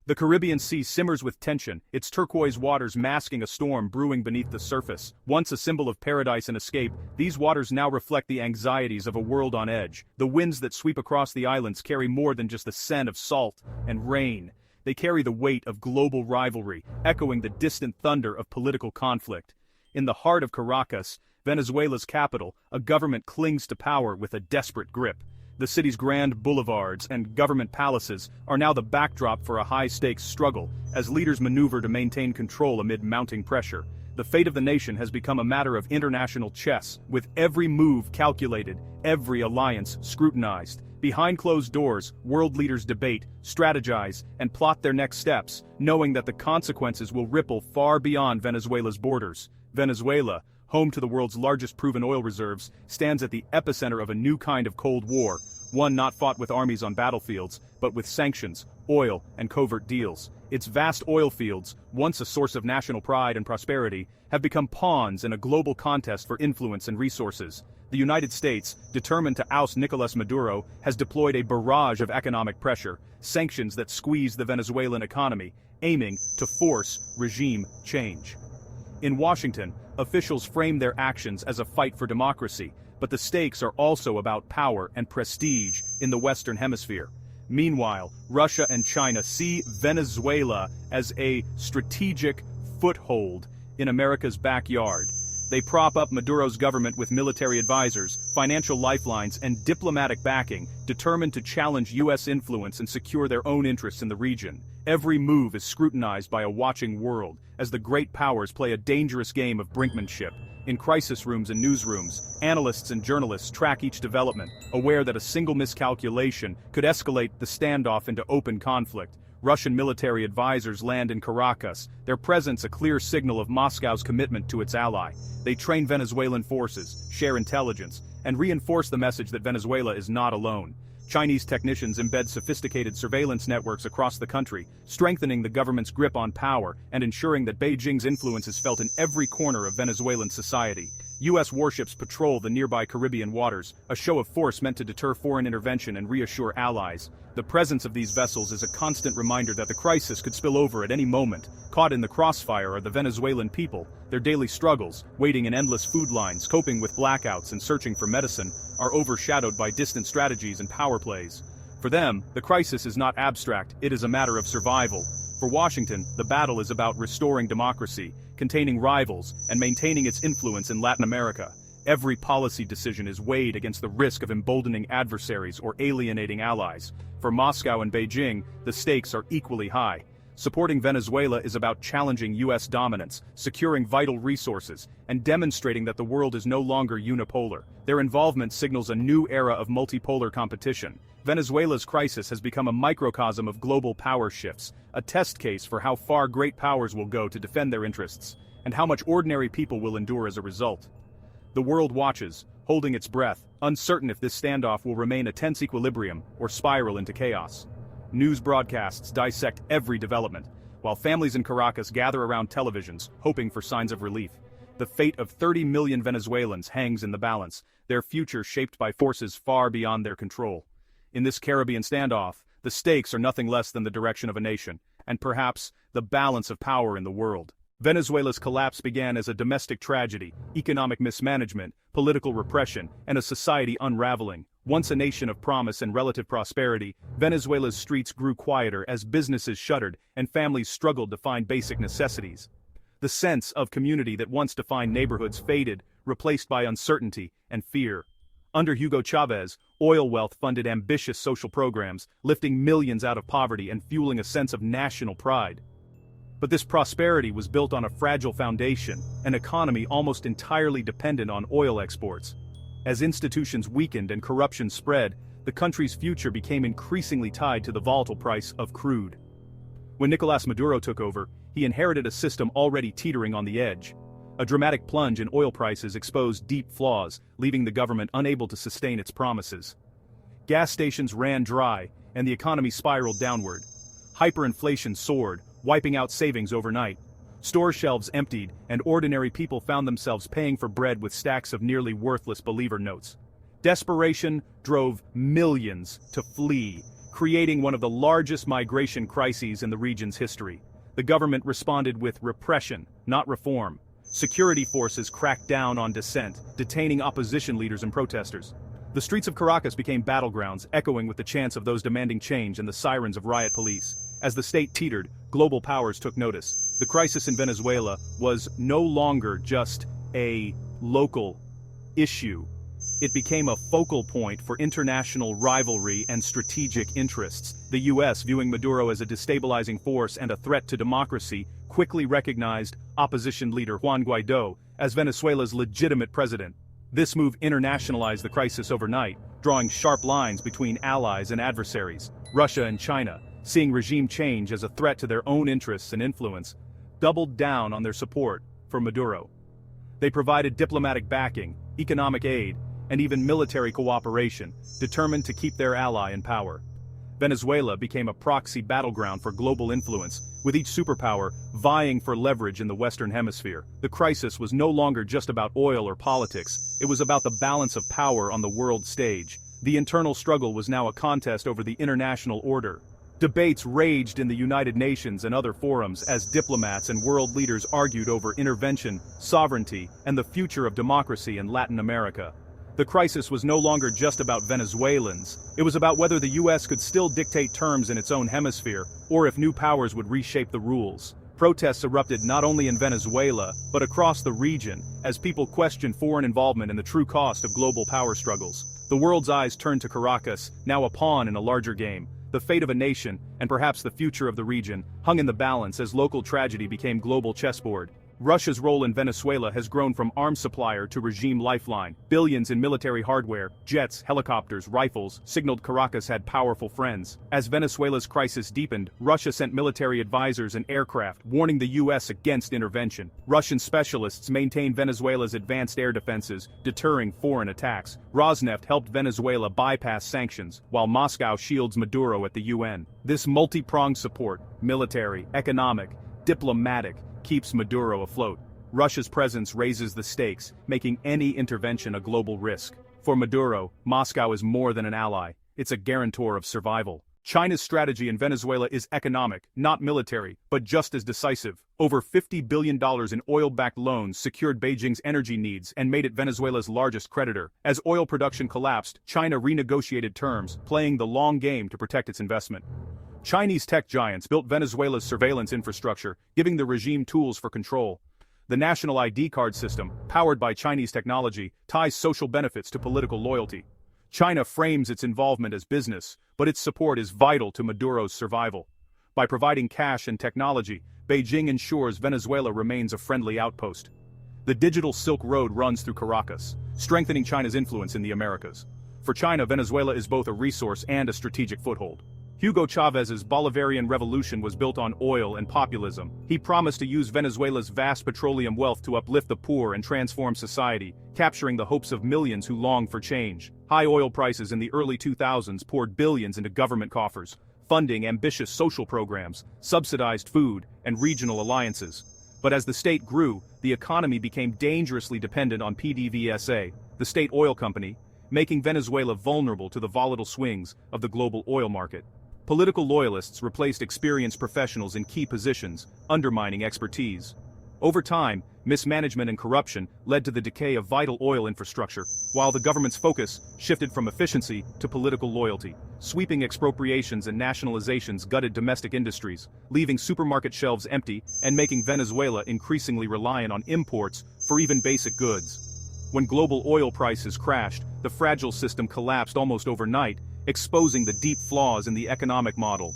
The Caribbean Sea simmers with tension, its turquoise waters masking a storm brewing beneath the surface. Once a symbol of paradise and escape, these waters now reflect the anxieties of a world on edge. The winds that sweep across the islands carry more than just the scent of salt and rain. They carry the weight of global rivalry, echoing the distant thunder of political conflict. In the heart of Caracas, Venezuela's capital, a government clings to power with a desperate grip. The city's grand boulevards and government palaces are now the backdrop for a high-stakes struggle, as leaders maneuver to maintain control amid mounting pressure. The fate of the nation has become a matter of international chess, with every move calculated, every alliance scrutinized. Behind closed doors, world leaders debate, strategize, and plot their next steps, knowing that the consequences will ripple far beyond Venezuela's borders. Venezuela, home to the world's largest proven oil reserves, stands at the epicenter of a new kind of Cold War, one not fought with armies on battlefields, but with sanctions, oil, and covert deals. Its vast oil fields, once a source of national pride and prosperity, have become pawns in a global contest for influence and resources. The United States, determined to oust Nicolas Maduro, has deployed a barrage of economic pressure, sanctions that squeeze the Venezuelan economy, aiming to force regime change. In Washington, officials frame their actions as a fight for democracy, but the stakes are also about power and prestige in the Western Hemisphere. Meanwhile, Russia and China see Venezuela as a strategic foothold in America's backyard. They prop up Maduro's government with military advisors, financial lifelines, and diplomatic backing, determined to challenge U.S. influence and secure their own interests in the region. Every move is scrutinized by a watching world, as the great powers play a dangerous game of brinkmanship. In crisis rooms and newsrooms, analysts and journalists track each development, aware that a single miscalculation could escalate the standoff into open conflict. Russian military advisors land in Caracas, their presence a clear signal of Moscow's commitment to its ally. They train Venezuelan forces, share intelligence, and reinforce the message that Venezuela is not alone. Chinese technicians embed sophisticated surveillance networks across the country, strengthening the government's grip on power and ensuring that Beijing's influence is felt in every corner of Venezuelan society. U.S. warships patrol the nearby Caribbean waters, a show of force meant to deter foreign intervention and reassure allies. The presence of these vessels is a constant reminder that the crisis could spill over at any moment. Caught in the crossfire are the Venezuelan people. Their daily struggles, waiting in endless food lines, coping with blackouts, and searching for medicine, are overshadowed by distant strategies and power plays. For them, the crisis is not abstract, it is a matter of survival. For Washington, the battle is about restoring democracy, containing rivals, and maintaining its influence in Latin America. Every policy decision is weighed against the risk of emboldening adversaries or alienating allies. For Moscow and Beijing, the stakes are equally high. Supporting Venezuela is about challenging U.S. dominance, securing vital resources, and demonstrating that the world is no longer unipolar. Their involvement signals a new era of multipolar competition. Venezuela's crisis has become a microcosm of global power shifts, a test case for how far great powers will go to defend their interests, and how much ordinary people will endure as a result. The world watches, holding its breath, uncertain if this standoff will remain a tense equilibrium or spiral into chaos. News broadcasts dissect every development, while families in Caracas gather around televisions, hoping for signs of relief. The fate of 30 million Venezuelans hangs in the balance, their future shaped by forces far beyond their control. In this Caribbean standoff, the stakes are nothing less than the direction of a nation, and perhaps the balance of power in the world. Venezuela's collapse began as a domestic tragedy, economic mismanagement, political repression, and a society unraveling. Once a nation of promise and relative prosperity, Venezuela's streets grew quieter as businesses shuttered and families struggled to find basic necessities. The sense of community that once defined neighborhoods faded, replaced by uncertainty and fear. Under Hugo Chavez, oil wealth funded ambitious social programs, lifting millions out of poverty and fueling a sense of national pride. But this prosperity was built on a fragile foundation, an economy almost entirely dependent on oil exports. As institutions weakened and corruption spread, the country's future became increasingly tied to the volatile price of crude. When Nicolas Maduro took over, he inherited a system already teetering on the edge. A dramatic plunge in oil prices exposed deep flaws, leaving the government unable to sustain its promises. Gas stations ran dry, and the economy spiraled downward. Hyperinflation soared, wiping out savings overnight. Store shelves emptied, and ordinary people found themselves paying for bread with stacks of nearly worthless believer notes. Desperation drove millions to flee, creating one of the largest migration crises in the region's history. The government responded with repression, not reform. Security forces cracked down on dissent, detaining opposition leaders and protesters. The streets of Caracas became battlegrounds, echoing with the chants of those demanding change and the sirens of riot police. As the state teetered, global powers took notice. The crisis in Venezuela was no longer just a local issue. It became a focal point for international rivalry and strategic interests. The US, viewing Maduro as a destabilizing force and a threat to democracy, quickly recognized opposition leader Juan Guaidó as Venezuela's legitimate president. This move internationalized the crisis overnight, drawing sharp lines between allies and adversaries. Russia and China, seeing regime change as a threat to their own interests and influence, doubled down on their support for Maduro. They provided diplomatic backing, economic aid, and even military cooperation, determined to keep their ally in power. Venezuela became a proxy battleground for global influence, with each superpower vying for leverage in the Western Hemisphere. The crisis was no longer just about oil or politics, it was about the balance of power on the world stage. The internal struggle was now a contest over the international order. Debates raged in the United Nations and other forums as diplomats and world leaders argued over intervention, sovereignty, and the future of democracy in Latin America. The crisis was no longer just about Venezuelans. It was about whether the US could still dictate terms in its own hemisphere, or if new powers would reshape the rules. Protests erupted not only in Venezuela, but across the region, as people questioned foreign involvement and the true cost of global power struggles. The world's eyes turned to Caracas, now a pawn in a larger game. The fate of a nation, and perhaps the future of the region, hung in the balance as local tragedy became global chessboard. Russia's role in Venezuela has grown from arms supplier to regime lifeline. Billions in military hardware, jets, helicopters, rifles, signaled Caracas had powerful friends. As Venezuela's crisis deepened, Russia sent military advisors and aircraft, warning the US against intervention. Russian specialists maintained Venezuela's advanced air defenses, deterring foreign attacks. Rosneft helped Venezuela bypass sanctions, while Moscow shields Maduro at the UN. This multi-pronged support, military, economic, diplomatic, keeps Maduro afloat. Russia's presence raises the stakes, making any intervention a global risk. For Maduro, Moscow is more than an ally, it's a guarantor of survival. China's strategy in Venezuela is economic, not military, but just as decisive. Over $50 billion in oil-backed loans secured Beijing's energy needs and made it Venezuela's largest creditor. As oil production collapsed, China renegotiated terms, playing the long game to protect its investment. Chinese tech giants built Venezuela's surveillance infrastructure, giving the regime tools for control. The national ID card system, powered by Chinese technology, ties social benefits to political loyalty. China frames its involvement as business, but its support is vital to Maduro's survival. By providing cash and technology, Beijing ensures Venezuela remains a friendly outpost. The digital Silk Road runs through Caracas, strengthening China's influence in the Americas. For China, Venezuela is both a resource and a strategic foothold. Hugo Chávez's Bolivarian revolution was built on oil and populism. He promised to use Venezuela's vast petroleum wealth to uplift the poor and transform society, capturing the hopes of millions who long for change. High oil prices in the early 2000s poured billions into government coffers, funding ambitious social programs, subsidized food, and regional alliances. But as the state grew, the economy became dangerously dependent on PDVSA, the state oil company, making Venezuela vulnerable to the volatile swings of the global oil market. Political loyalists replaced experienced professionals in key positions, undermining expertise. Over time, mismanagement and corruption led to the decay of vital oil infrastructure, while the government's focus shifted from efficiency to political loyalty. Sweeping expropriations and nationalizations gutted domestic industries, leaving supermarket shelves empty and making Venezuela increasingly reliant on imports for even basic goods. When global oil prices crashed, the fragile system collapsed almost overnight, exposing the deep flaws in the economic model.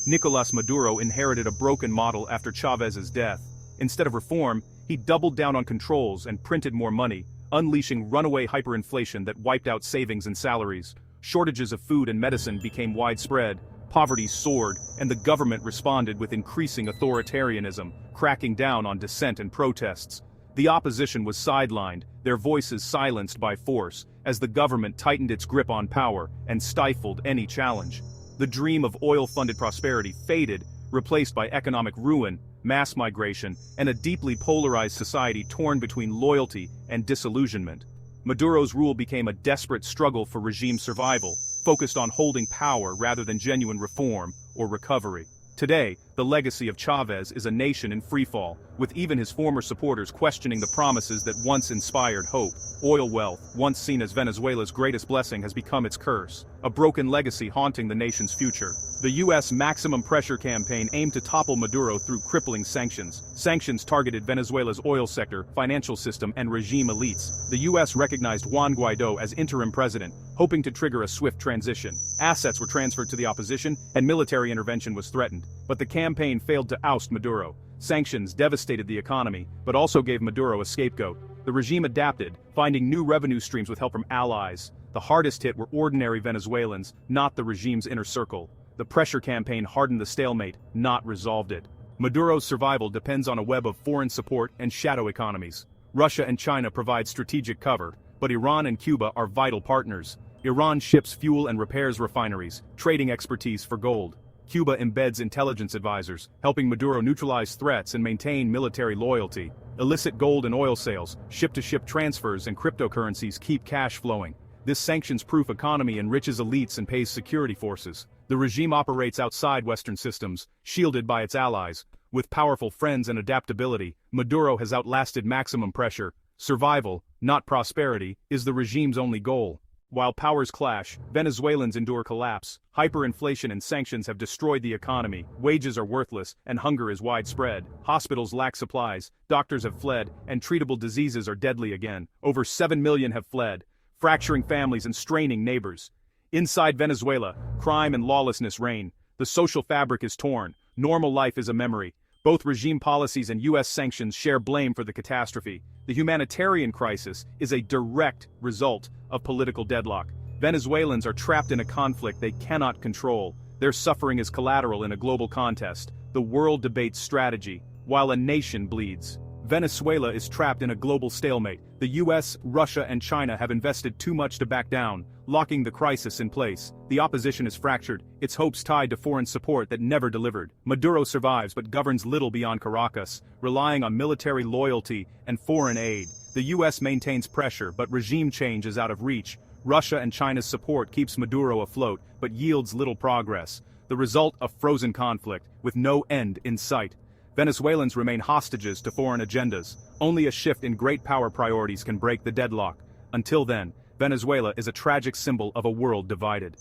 Nicolás Maduro inherited a broken model after Chávez's death. Instead of reform, he doubled down on controls and printed more money, unleashing runaway hyperinflation that wiped out savings and salaries. Shortages of food and medicine became widespread, poverty soared, and the government responded with increasing authoritarianism, cracking down on dissent and protests. The opposition was sidelined, their voices silenced by force, as the government tightened its grip on power and stifled any challenge. The dream of oil-funded prosperity faded, replaced by economic ruin, mass migration, and a deeply polarized society torn between loyalty and disillusionment. Maduro's rule became a desperate struggle for regime survival, focused on holding power rather than genuine reform or recovery. Today, the legacy of Chavez is a nation in freefall, with even his former supporters questioning the promises that once inspired hope. Oil wealth, once seen as Venezuela's greatest blessing, has become its curse, a broken legacy haunting the nation's future. The U.S. maximum pressure campaign aimed to topple Maduro through crippling sanctions. Sanctions targeted Venezuela's oil sector, financial system, and regime elites. The U.S. recognized Juan Guaidó as interim president, hoping to trigger a swift transition. Assets were transferred to the opposition, and military intervention was threatened. But the campaign failed to oust Maduro. Sanctions devastated the economy, but also gave Maduro a scapegoat. The regime adapted, finding new revenue streams with help from allies. The hardest hit were ordinary Venezuelans, not the regime's inner circle. The pressure campaign hardened the stalemate, not resolved it. Maduro's survival depends on a web of foreign support and shadow economies. Russia and China provide strategic cover, but Iran and Cuba are vital partners. Iran ships fuel and repairs refineries, trading expertise for gold. Cuba embeds intelligence advisors, helping Maduro neutralize threats and maintain military loyalty. Illicit gold and oil sales, ship-to-ship transfers, and cryptocurrencies keep cash flowing. This sanctions-proof economy enriches elites and pays security forces. The regime operates outside Western systems, shielded by its allies. With powerful friends and adaptability, Maduro has outlasted maximum pressure. Survival, not prosperity, is the regime's only goal. While powers clash, Venezuelans endure collapse. Hyperinflation and sanctions have destroyed the economy, wages are worthless, and hunger is widespread. Hospitals lack supplies, doctors have fled, and treatable diseases are deadly again. Over 7 million have fled, fracturing families and straining neighbors. Inside Venezuela, crime and lawlessness reign. The social fabric is torn. Normal life is a memory. Both regime policies and U.S. sanctions share blame for the catastrophe. The humanitarian crisis is a direct result of political deadlock. Venezuelans are trapped in a conflict they cannot control. Their suffering is collateral in a global contest. The world debates strategy, while a nation bleeds. Venezuela is trapped in a global stalemate. The US, Russia, and China have invested too much to back down, locking the crisis in place. The opposition is fractured, its hopes tied to foreign support that never delivered. Maduro survives but governs little beyond Caracas, relying on military loyalty and foreign aid. The US maintains pressure, but regime change is out of reach. Russia and China's support keeps Maduro afloat, but yields little progress. The result, a frozen conflict, with no end in sight. Venezuelans remain hostages to foreign agendas. Only a shift in great power priorities can break the deadlock. Until then, Venezuela is a tragic symbol of a world divided.